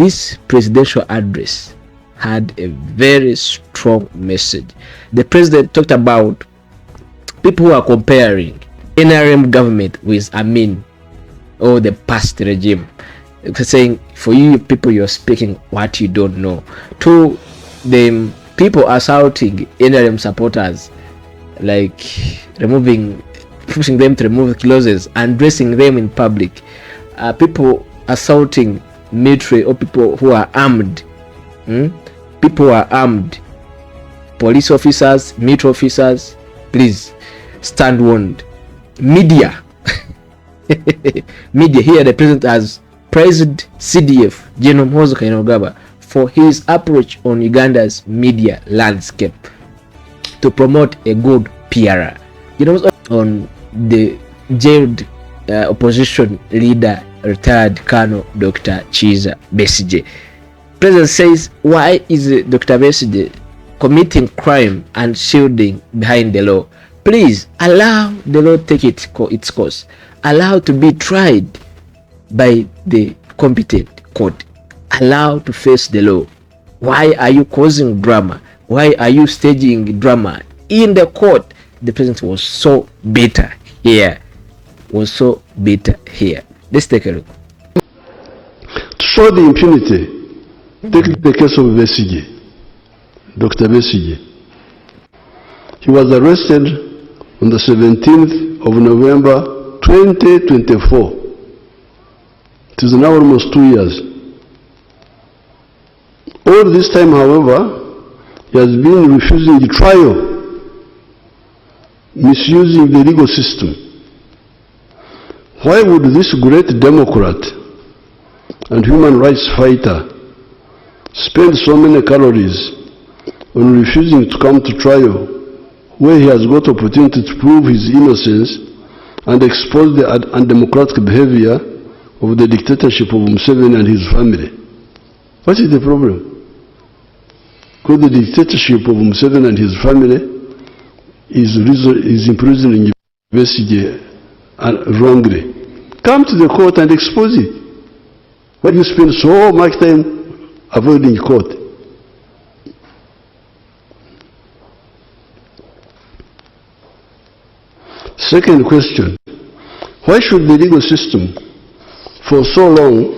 This presidential address had a very strong message. The president talked about people who are comparing NRM government with Amin or the past regime, saying, for you people, you're speaking what you don't know. To the people assaulting NRM supporters, like pushing them to remove clothes and dressing them in public. People assaulting military or people who are armed. People who are armed. Police officers, military officers, please stand warned. Media. Media here, the president has praised CDF, General Muhoozi Kainerugaba, for his approach on Uganda's media landscape to promote a good PR. On the jailed opposition leader, retired Colonel Dr. Kizza Besigye. President says, why is Dr. Besigye committing crime and shielding behind the law? Please allow the law take its course. Allow to be tried by the competent court. Allow to face the law. Why are you causing drama? Why are you staging drama in the court? The president was so bitter here. Let's take a look. To show the impunity, take the case of Besigye, Dr. Besigye. He was arrested on the 17th of November 2024. It is now almost 2 years. All this time, however, he has been refusing the trial, misusing the legal system. Why would this great Democrat and human rights fighter spend so many calories on refusing to come to trial, where he has got opportunity to prove his innocence and expose the undemocratic behavior of the dictatorship of Museveni and his family? What is the problem? Because the dictatorship of Museveni and his family is imprisoning Besigye wrongly. Come to the court and expose it. Why do you spend so much time avoiding court? Second question, why should the legal system for so long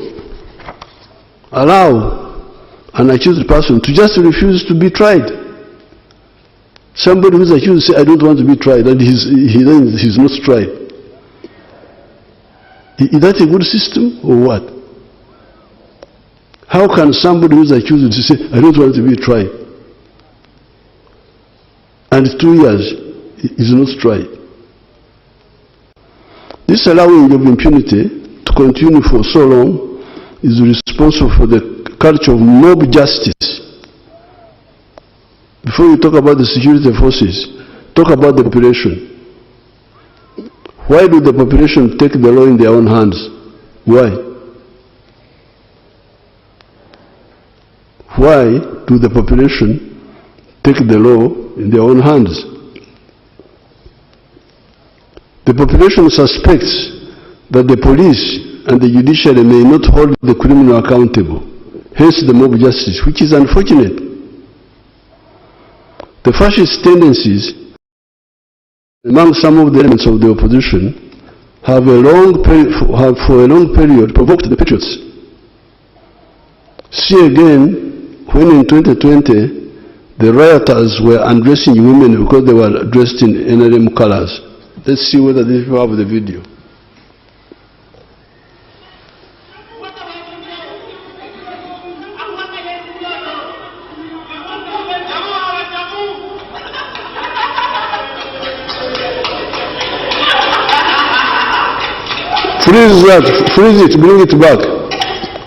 allow an accused person to just refuse to be tried? Somebody who's accused says, I don't want to be tried, and he's not tried. Is that a good system or what? How can somebody who's accused say, I don't want to be tried, and 2 years is not tried? This allowing of impunity to continue for so long is responsible for the culture of mob justice. Before you talk about the security forces, talk about the population. Why do the population take the law in their own hands? Why? Why do the population take the law in their own hands? The population suspects that the police and the judiciary may not hold the criminal accountable, hence the mob justice, which is unfortunate. The fascist tendencies among some of the elements of the opposition have for a long period provoked the patriots. See again, when in 2020 the rioters were undressing women because they were dressed in NRM colors. Let's see whether these people have the video. Freeze that, freeze it, bring it back.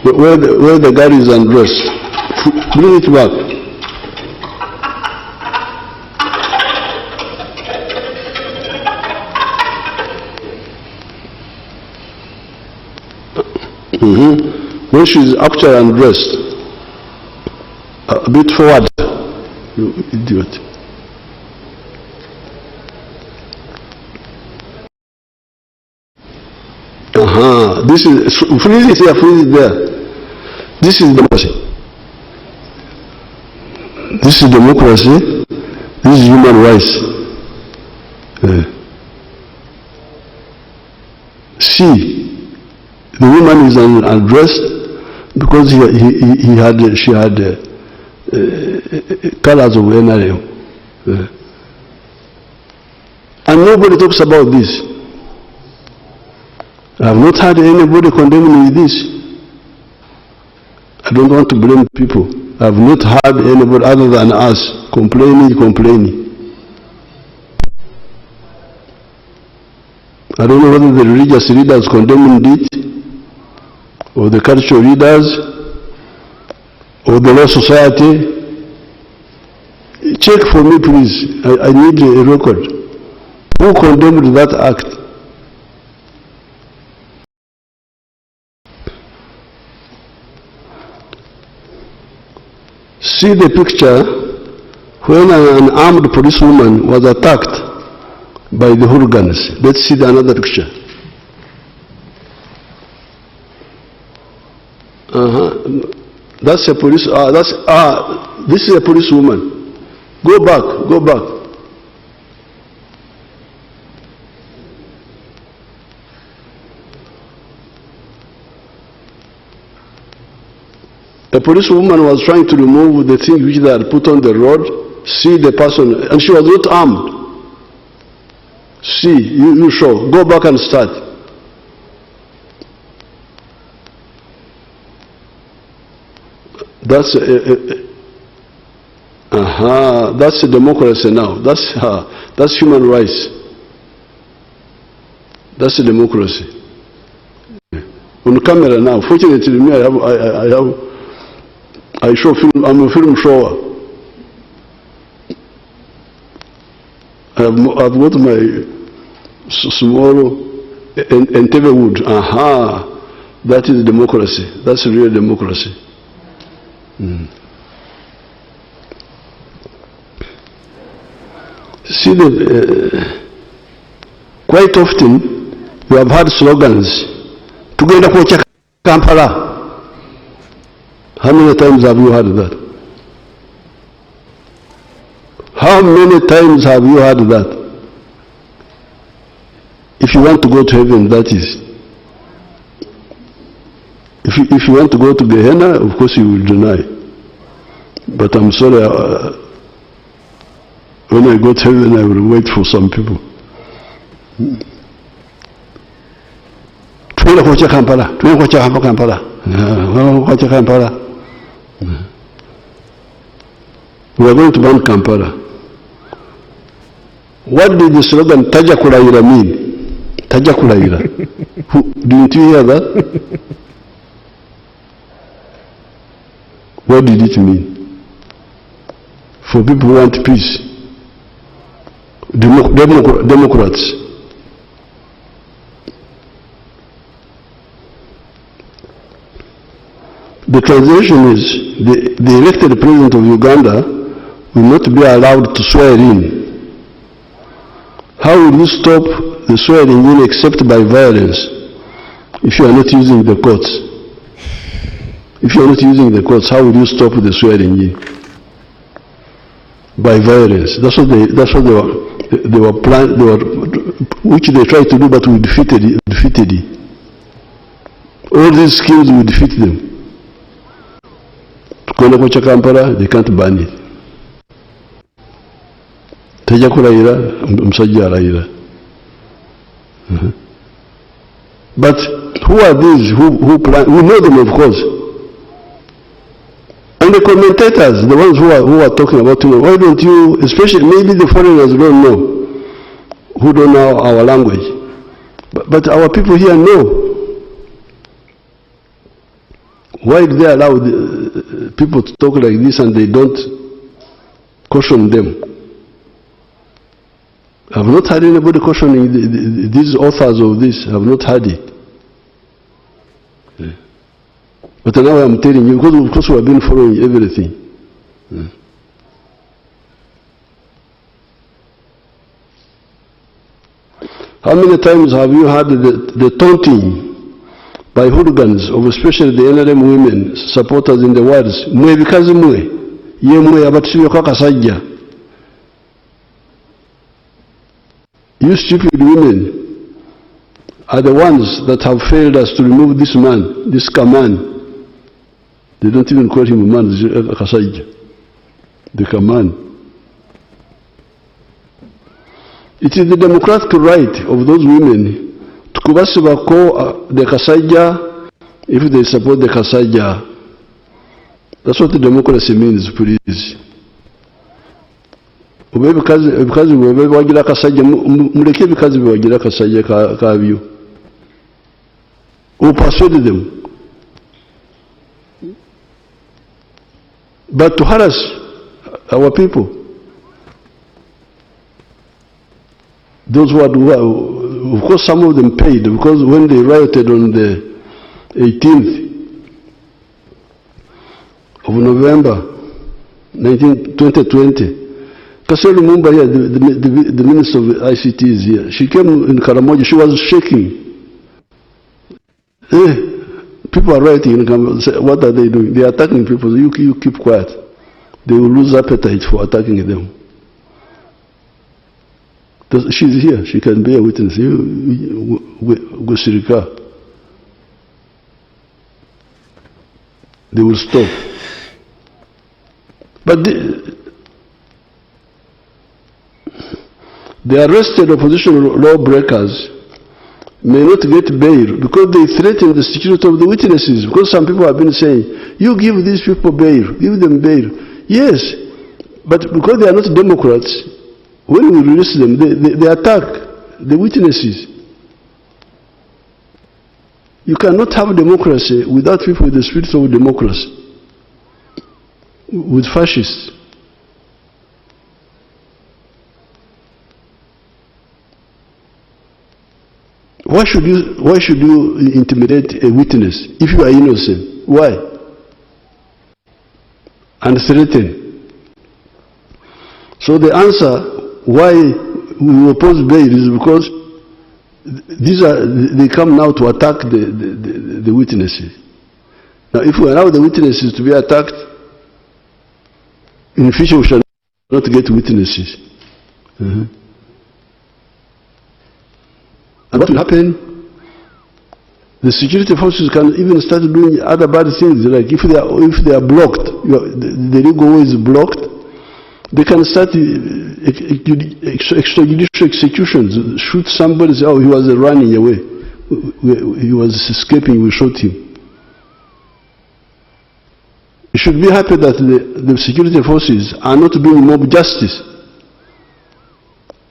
Where the guy is undressed. Bring it back. When she is actually undressed, a bit forward, you idiot. This is, freeze it here, freeze it there. This is democracy. This is democracy. This is human rights. See, the woman is unaddressed because she had colors of NRM. And nobody talks about this. I have not heard anybody condemning this. I don't want to blame people. I have not heard anybody other than us complaining. I don't know whether the religious leaders condemned it, or the cultural leaders, or the law society. Check for me, please. I need a record. Who condemned that act? See the picture when an armed policewoman was attacked by the hooligans. Let's see another picture. That's a police. This is a policewoman. Go back. The policewoman was trying to remove the thing which they had put on the road. See the person, and she was not armed. See, you show. Go back and start. That's that's a democracy now. That's human rights. That's a democracy. On camera now. Fortunately, me, I show film. I'm a film shower. I've got my small NTV wood. That is democracy. That's real democracy. See, quite often you have had slogans. Tugenda kuocha Kampala. How many times have you heard that? How many times have you heard that? If you want to go to heaven, that is. If you want to go to Gehenna, of course you will deny. But I'm sorry, when I go to heaven, I will wait for some people. We are going to ban Kampala. What did the slogan Taja Kulaira mean? Taja Kulaira. Didn't you hear that? What did it mean? For people who want peace. Democrats. The translation is the elected president of Uganda will not be allowed to swear in. How will you stop the swearing in except by violence if you are not using the courts? If you are not using the courts, how will you stop the swearing in? By violence. That's what they were planning, which they tried to do, but we defeated it. All these schemes will defeat them. Tukona kucha Kampala, they can't ban it. Tajja kulayira, musajja alayira. But who are these who plan? We know them, of course. And the commentators, the ones who are talking about, why don't you, especially maybe the foreigners don't know, who don't know our language. But our people here know. Why do they allow people to talk like this and they don't caution them? I have not heard anybody cautioning these authors of this. I have not heard it. But now I'm telling you, because of course we have been following everything. How many times have you heard the taunting by hooligans of especially the NRM women supporters in the words, mwe bikazi mwe, ye mwe abatusibeko akasajja. You stupid women are the ones that have failed us to remove this man, this Kaman. They don't even call him a man, Kasajja. The Kaman. It is the democratic right of those women to kubasibako the Kasajja if they support the Kasajja. That's what the democracy means, please. Because we wagira Kasajja, muleke because we wagira Kasajja kabyo. Who persuaded them? But to harass our people, those who are, of course some of them paid, because when they rioted on the 18th of November 2020, Kaselu Mumba here, the Minister of ICT is here. She came in Karamoja, she was shaking. People are writing in Karamoja, what are they doing? They are attacking people, so you keep quiet. They will lose appetite for attacking them. She's here, she can be a witness. Gusirika. They will stop. But the arrested opposition lawbreakers may not get bail because they threaten the security of the witnesses. Because some people have been saying, you give these people bail, give them bail. Yes, but because they are not Democrats, when we release them, they attack the witnesses. You cannot have democracy without people with the spirit of democracy, with fascists. Why should you intimidate a witness if you are innocent? Why? And threaten. So the answer why we oppose bail is because they come now to attack the witnesses. Now if we allow the witnesses to be attacked, in the future we shall not get witnesses. And what will happen? The security forces can even start doing other bad things, like if they are blocked, the legal way is blocked, they can start extrajudicial executions, shoot somebody, say, oh, he was running away, he was escaping, we shot him. You should be happy that the security forces are not doing mob justice,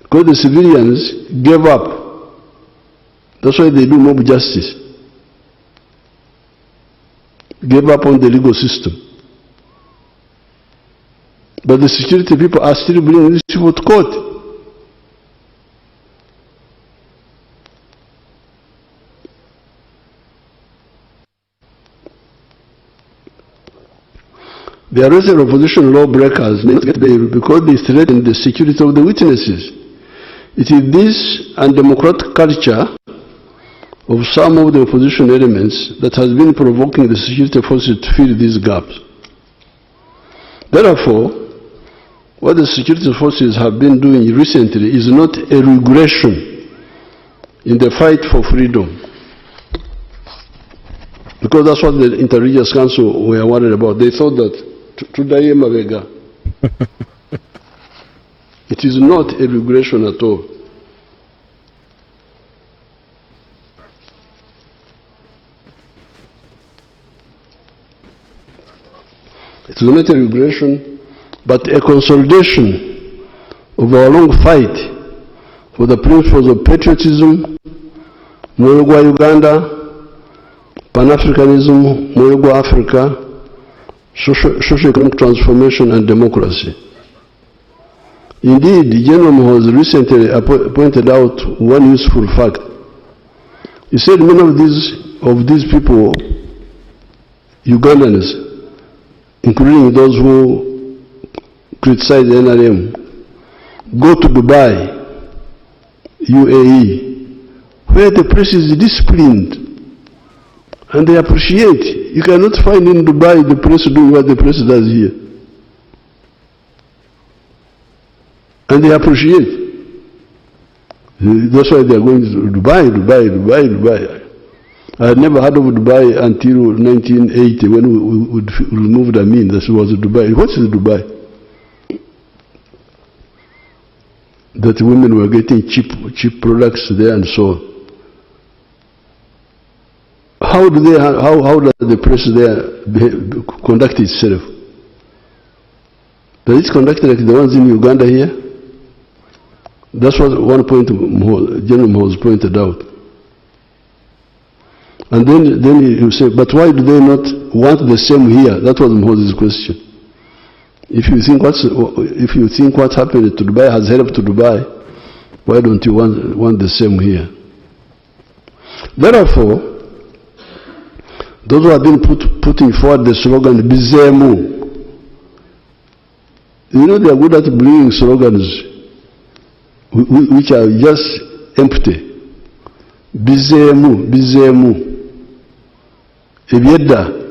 because the civilians gave up. That's why they do mob justice. Gave up on the legal system. But the security people are still bringing these people to court. The arrested opposition lawbreakers may not get bail because they threaten the security of the witnesses. It is this undemocratic culture of some of the opposition elements that has been provoking the security forces to fill these gaps. Therefore, what the security forces have been doing recently is not a regression in the fight for freedom. Because that's what the Inter-Religious Council were worried about. They thought that Tudaye Mabega. It is not a regression at all. It is not a regression, but a consolidation of our long fight for the principles of patriotism, Muhoozi Uganda, Pan-Africanism, Muhoozi Africa, socio-economic transformation and democracy. Indeed, General Muhoozi recently pointed out one useful fact. He said many of these people, Ugandans, including those who criticize the NRM, go to Dubai, UAE, where the press is disciplined, And they appreciate. You cannot find in Dubai the press doing what the press does here. And they appreciate. That's why they are going to Dubai. I had never heard of Dubai until 1980 when we removed Amin. That was Dubai. What is Dubai? That women were getting cheap products there and so on. How does the press there conduct itself? Does it conduct like the ones in Uganda here? That's what one point General Muhoozi pointed out. And then you say, but why do they not want the same here? That was Muhoozi's question. If you think what happened to Dubai has helped to Dubai, why don't you want the same here? Therefore, those who have been putting forward the slogan Bizemu, you know, they are good at bringing slogans which are just empty. Bizemu. Ebyedda.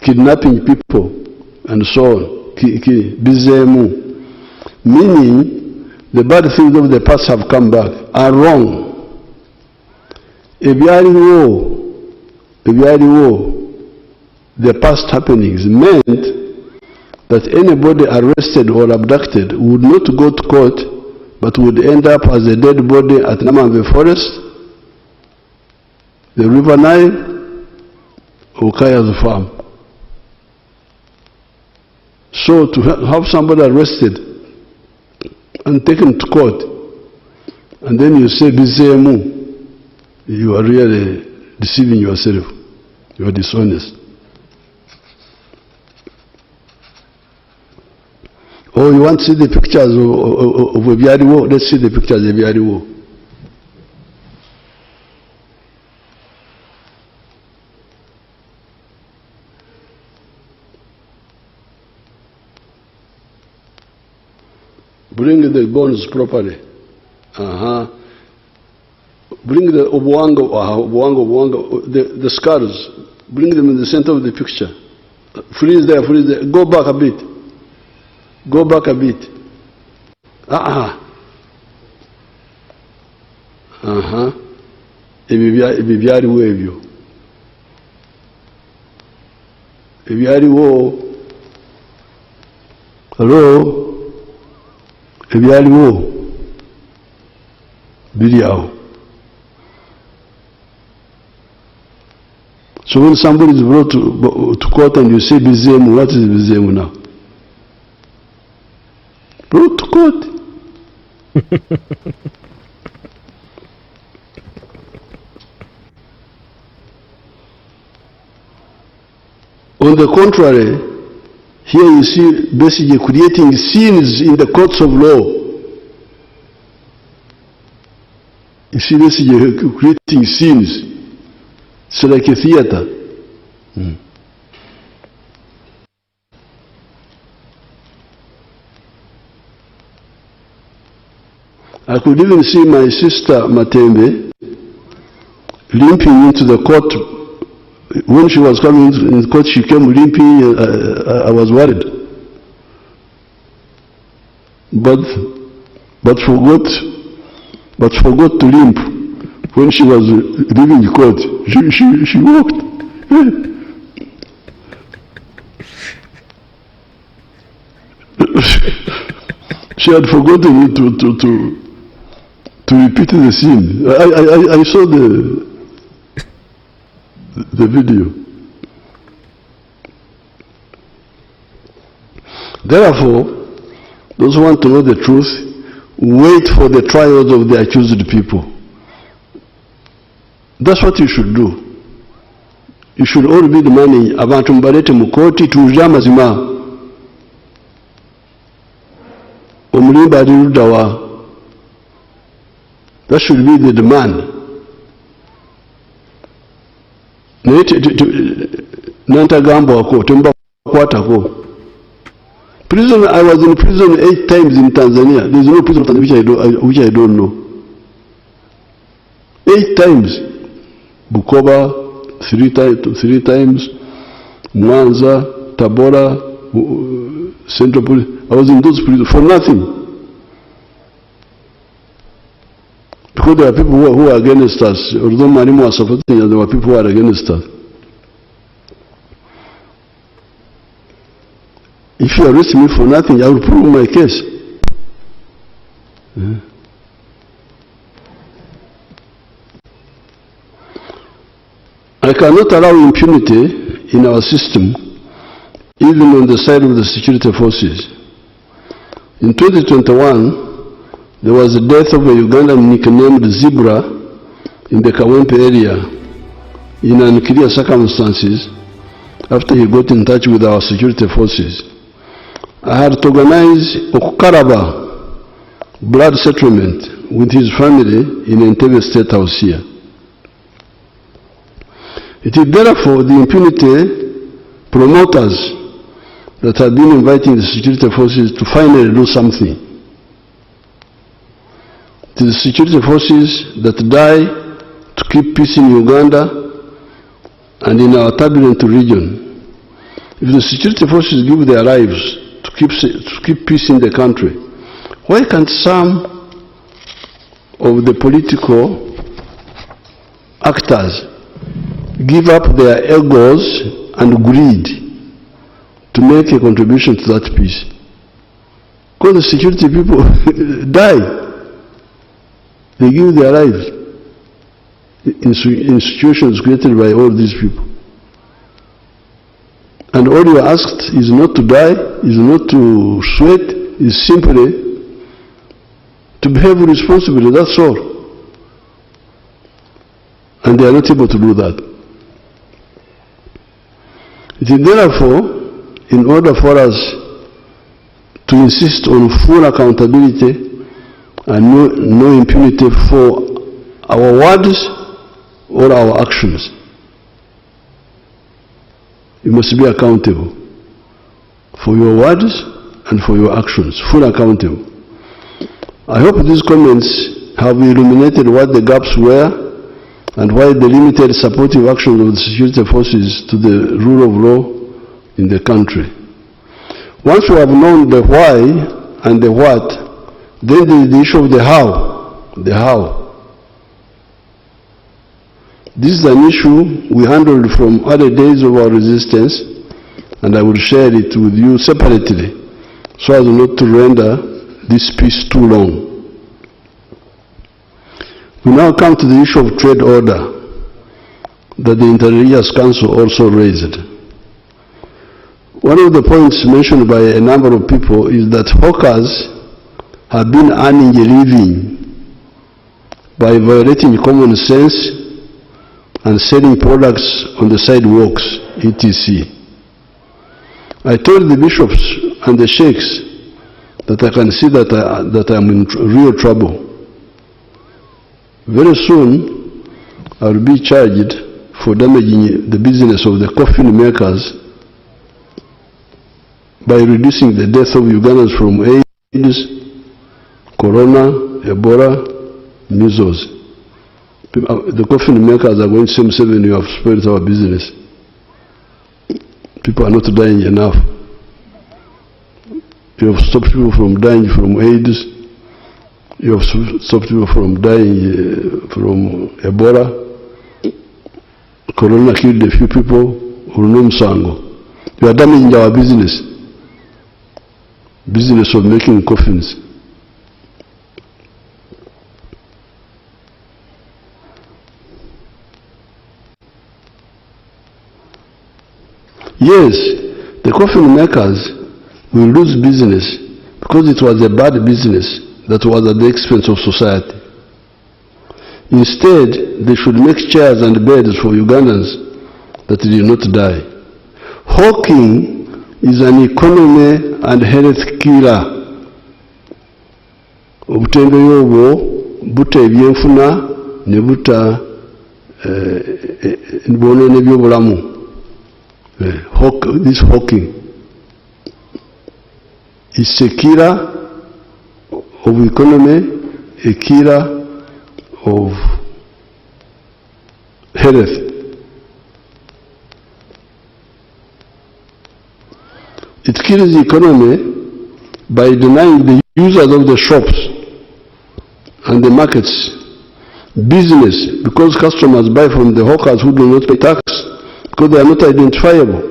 Kidnapping people and so on. Bizemu. Meaning, the bad things of the past have come back, are wrong. The past happenings meant that anybody arrested or abducted would not go to court, but would end up as a dead body at Namambe Forest, the River Nile, or Kaya's farm. So to have somebody arrested and taken to court, and then you say Bizemu, you are really deceiving yourself. You are dishonest. Oh, you want to see the pictures of Ebyaliwo? Let's see the pictures of Ebyaliwo. Bring the bones properly. Bring the Obuango, the skulls. Bring them in the center of the picture. Freeze there. Go back a bit. Ibi byaliwo ebyo. Ebyaliwo. Hello? Ebyaliwo. Biri awo. So when somebody is brought to court and you say Bizemu, what is Bizemu now? Brought to court. On the contrary, here you see Besigye creating scenes in the courts of law. You see Besigye creating scenes. It's like a theater. I could even see my sister Matembe limping into the court. When she was coming in the court, she came limping. I was worried, but forgot to limp. When she was leaving the court, she walked. She had forgotten to repeat the scene. I saw the video. Therefore, those who want to know the truth, wait for the trials of the accused people. That's what you should do. You should all be demanding abantu mbalete mu kooti tuwulire amazima. Omulimba ali ludda wa? That should be the demand. Naye nantagambwako tembakwatako. Prison, I was in prison 8 times in Tanzania. There is no prison which I don't know. 8 times. Bukoba, three times, Mwanza, Tabora, Central Police. I was in those police for nothing. Because there are people who are against us. Although Marimu was supporting us, there were people who are against us. If you arrest me for nothing, I will prove my case. I cannot allow impunity in our system, even on the side of the security forces. In 2021, there was the death of a Ugandan nicknamed Zebra in the Kawempe area in unclear circumstances after he got in touch with our security forces. I had to organize a Kukaraba blood settlement with his family in NTV State House here. It is therefore the impunity promoters that have been inviting the security forces to finally do something. It is the security forces that die to keep peace in Uganda and in our turbulent region. If the security forces give their lives to keep peace in the country, why can't some of the political actors give up their egos and greed to make a contribution to that peace? Because the security people die. They give their lives in situations created by all these people. And all you are asked is not to die, is not to sweat, is simply to behave responsibly, that's all. And they are not able to do that. It is therefore, in order for us to insist on full accountability and no impunity for our words or our actions. You must be accountable for your words and for your actions, full accountable. I hope these comments have illuminated what the gaps were and why the limited supportive action of the security forces to the rule of law in the country. Once we have known the why and the what, then there is the issue of the how. The how. This is an issue we handled from other days of our resistance, and I will share it with you separately so as not to render this piece too long. We now come to the issue of trade order that the Inter-Religious Council also raised. One of the points mentioned by a number of people is that hawkers have been earning a living by violating common sense and selling products on the sidewalks, etc. I told the bishops and the sheikhs that I can see that I'm in real trouble. Very soon, I will be charged for damaging the business of the coffin makers by reducing the death of Ugandans from AIDS, Corona, Ebola, measles. The coffin makers are going to say, Museveni, you have spoiled our business. People are not dying enough. You have stopped people from dying from AIDS. You have stopped people from dying from Ebola. Corona killed a few people. You are damaging our business. Business of making coffins. Yes, the coffin makers will lose business because it was a bad business that was at the expense of society. Instead, they should make chairs and beds for Ugandans that did not die. Hawking is an economy and health killer. Obutembeyo obwo buta ebyenfuna ne buta bonone by'obulamu. This hawking is a killer of economy, a killer of health. It kills the economy by denying the users of the shops and the markets business, because customers buy from the hawkers who do not pay tax, because they are not identifiable.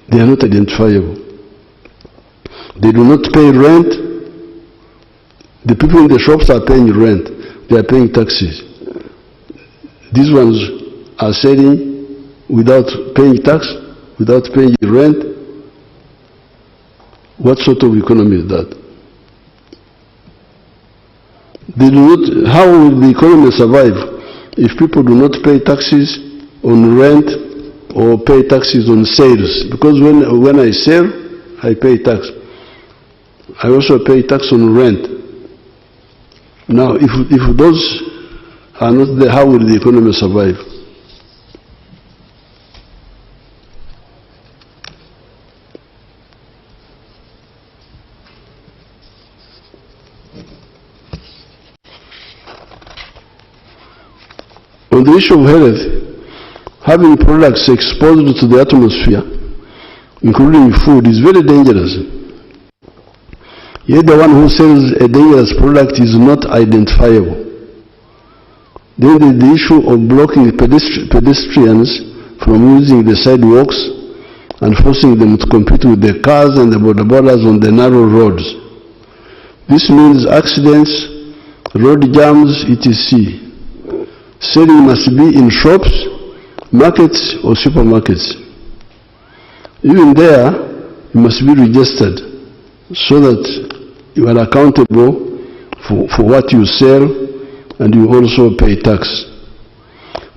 They are not identifiable. They do not pay rent. The people in the shops are paying rent. They are paying taxes. These ones are selling without paying tax, without paying rent. What sort of economy is that? They do not, how will the economy survive if people do not pay taxes on rent or pay taxes on sales? Because when I sell, I pay tax. I also pay tax on rent. Now, if those are not there, how will the economy survive? On the issue of health, having products exposed to the atmosphere, including food, is very dangerous. Yet the one who sells a dangerous product is not identifiable. Then there is the issue of blocking pedestrians from using the sidewalks and forcing them to compete with the cars and the bodabodas on the narrow roads. This means accidents, road jams, etc. Selling must be in shops, markets, or supermarkets. Even there, you must be registered so that you are accountable for what you sell, and you also pay tax.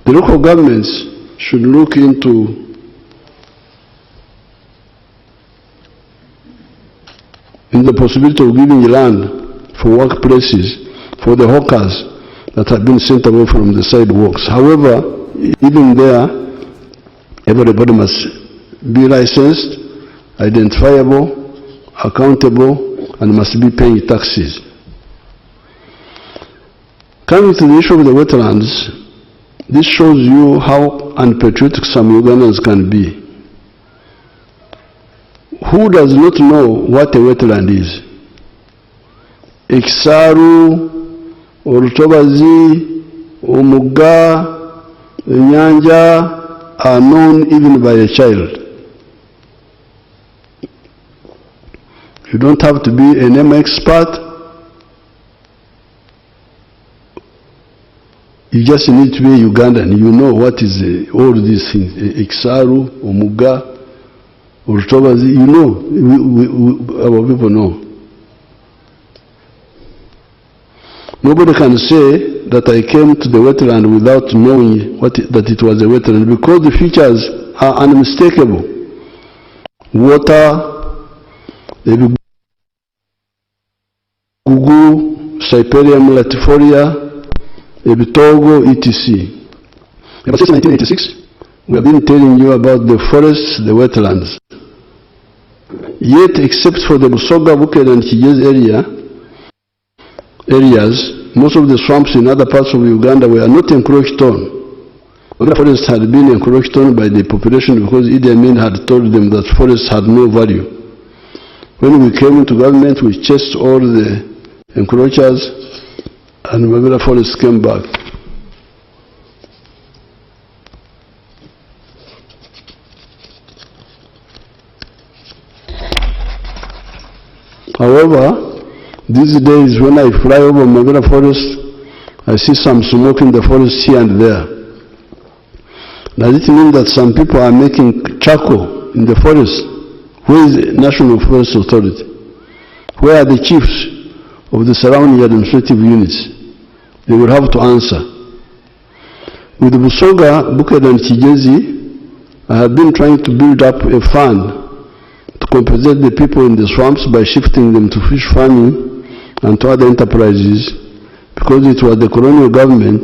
The local governments should look into the possibility of giving land for workplaces for the hawkers that have been sent away from the sidewalks. However, even there, everybody must be licensed, identifiable, accountable, and must be paying taxes. Coming to the issue of the wetlands, this shows you how unpatriotic some Ugandans can be. Who does not know what a wetland is? Ekisaru, Orutobazi, Omuga, Nyanja are known even by a child. You don't have to be a name expert. You just need to be a Ugandan. You know what is all these things. Ekisaru, Omuga, Orutobazi, you know, our people know. Nobody can say that I came to the wetland without knowing that it was a wetland, because the features are unmistakable. Water, Gugu, Cyperium latifolia, Ebitogo, etc. Ever since 1986, we have been telling you about the forests, the wetlands. Yet, except for the Busoga, Buked, and Kizza areas, most of the swamps in other parts of Uganda were not encroached on. Other forests had been encroached on by the population because Idi Amin had told them that forests had no value. When we came into government, we chased all the encroachers, and Mabera forests came back. However, these days when I fly over Mabera forest, I see some smoke in the forest here and there. Does it mean that some people are making charcoal in the forest? Where is the National Forest Authority? Where are the chiefs of the surrounding administrative units? They will have to answer. With Busoga, Buked, and Kizza, I have been trying to build up a fund to compensate the people in the swamps by shifting them to fish farming and to other enterprises, because it was the colonial government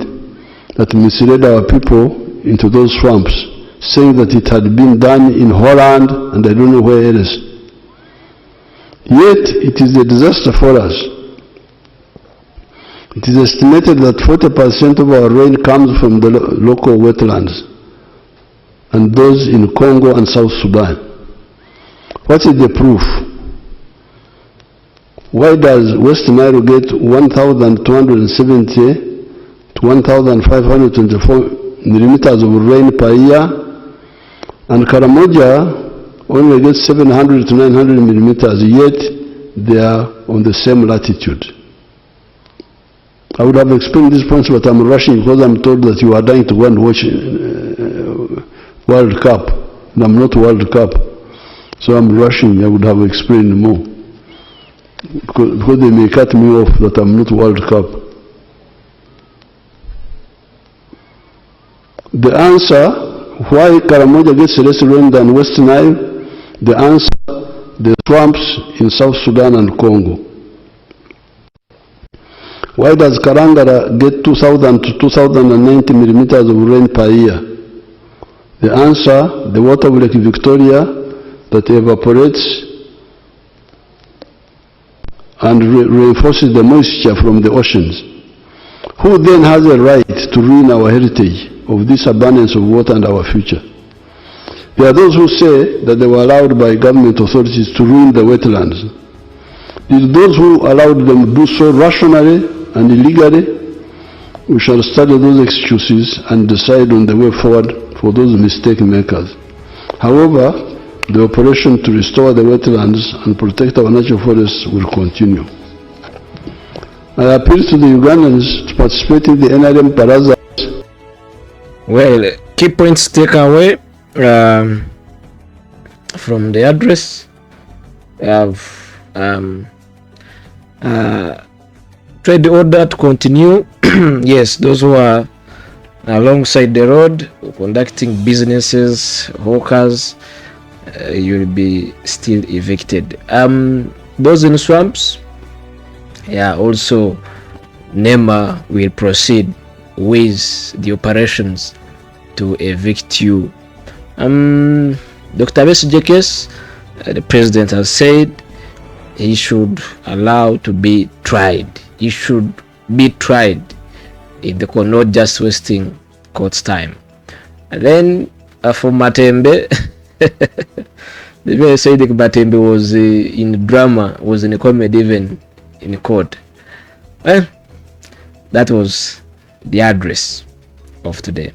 that misled our people into those swamps, saying that it had been done in Holland and I don't know where else. Yet it is a disaster for us. It is estimated that 40% of our rain comes from the local wetlands and those in Congo and South Sudan. What is the proof? Why does West Nile get 1,270 to 1,524 millimeters of rain per year, and Karamoja only gets 700 to 900 millimeters, yet they are on the same latitude? I would have explained these points, but I'm rushing because I'm told that you are dying to go and watch World Cup, and I'm not World Cup, so I'm rushing. I would have explained more, because they may cut me off that I'm not World Cup. The answer, why Karamoja gets less rain than West Nile, the answer, the swamps in South Sudan and Congo. Why does Karangara get 2,000 to 2,090 millimeters of rain per year? The answer, the water of Lake Victoria that evaporates and reinforces the moisture from the oceans. Who then has a right to ruin our heritage of this abundance of water and our future? There are those who say that they were allowed by government authorities to ruin the wetlands. Did those who allowed them do so rationally and illegally? We shall study those excuses and decide on the way forward for those mistake makers. However, the operation to restore the wetlands and protect our natural forests will continue. I appeal to the Ugandans to participate in the NRM Baraza. Well, key points take away from the address. Trade order to continue. Yes, those who are alongside the road conducting businesses, hawkers, you'll be still evicted. Those in swamps, yeah, also NEMA will proceed with the operations to evict you. Dr. Besigye case, the president has said he should allow to be tried. He should be tried in the court, not just wasting court's time. And then for Matembe, the way I said that Matembe was in drama, was in a comedy even in court. Well, that was the address of today.